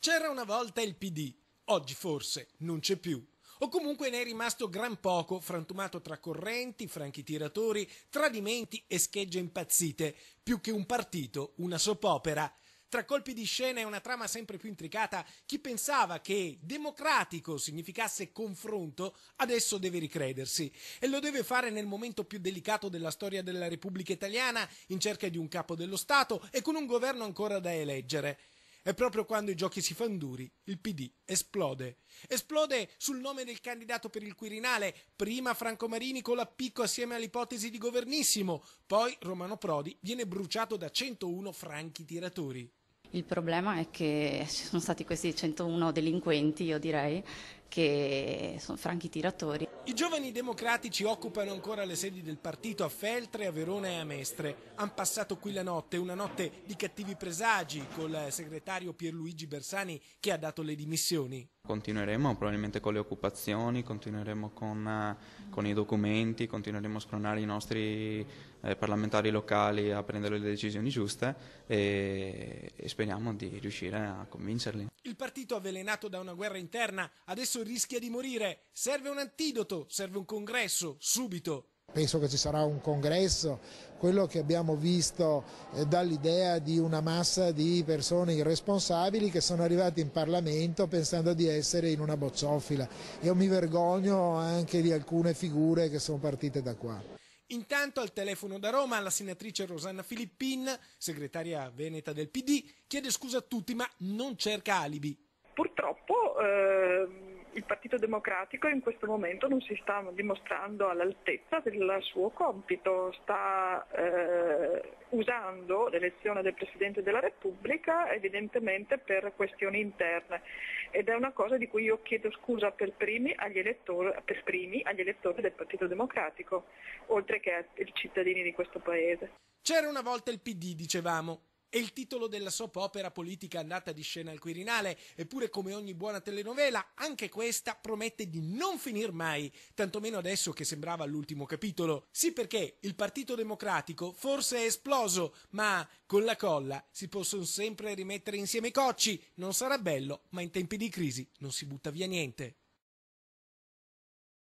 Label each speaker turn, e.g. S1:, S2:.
S1: C'era una volta il PD, oggi forse non c'è più. O comunque ne è rimasto gran poco, frantumato tra correnti, franchi tiratori, tradimenti e schegge impazzite. Più che un partito, una soap opera. Tra colpi di scena e una trama sempre più intricata, chi pensava che democratico significasse confronto, adesso deve ricredersi. E lo deve fare nel momento più delicato della storia della Repubblica Italiana, in cerca di un capo dello Stato e con un governo ancora da eleggere. E proprio quando i giochi si fan duri, il PD esplode. Esplode sul nome del candidato per il Quirinale, prima Franco Marini con l'appicco assieme all'ipotesi di governissimo, poi Romano Prodi viene bruciato da 101 franchi tiratori.
S2: Il problema è che ci sono stati questi 101 delinquenti, io direi, che sono franchi tiratori.
S1: I giovani democratici occupano ancora le sedi del partito a Feltre, a Verona e a Mestre. Han passato qui la notte, una notte di cattivi presagi, col segretario Pierluigi Bersani che ha dato le dimissioni.
S3: Continueremo probabilmente con le occupazioni, continueremo con i documenti, continueremo a spronare i nostri parlamentari locali a prendere le decisioni giuste e speriamo di riuscire a convincerli.
S1: Il partito avvelenato da una guerra interna adesso rischia di morire. Serve un antidoto, serve un congresso, subito.
S4: Penso che ci sarà un congresso, quello che abbiamo visto dall'idea di una massa di persone irresponsabili che sono arrivati in Parlamento pensando di essere in una bocciofila. Io mi vergogno anche di alcune figure che sono partite da qua.
S1: Intanto al telefono da Roma la senatrice Rosanna Filippin, segretaria veneta del PD, chiede scusa a tutti ma non cerca alibi.
S5: Purtroppo il Partito Democratico in questo momento non si sta dimostrando all'altezza del suo compito, sta usando l'elezione del Presidente della Repubblica evidentemente per questioni interne ed è una cosa di cui io chiedo scusa per primi agli elettori del Partito Democratico, oltre che ai cittadini di questo Paese.
S1: C'era una volta il PD, dicevamo. È il titolo della soap opera politica andata di scena al Quirinale, eppure come ogni buona telenovela, anche questa promette di non finir mai, tantomeno adesso che sembrava l'ultimo capitolo. Sì, perché il Partito Democratico forse è esploso, ma con la colla si possono sempre rimettere insieme i cocci. Non sarà bello, ma in tempi di crisi non si butta via niente.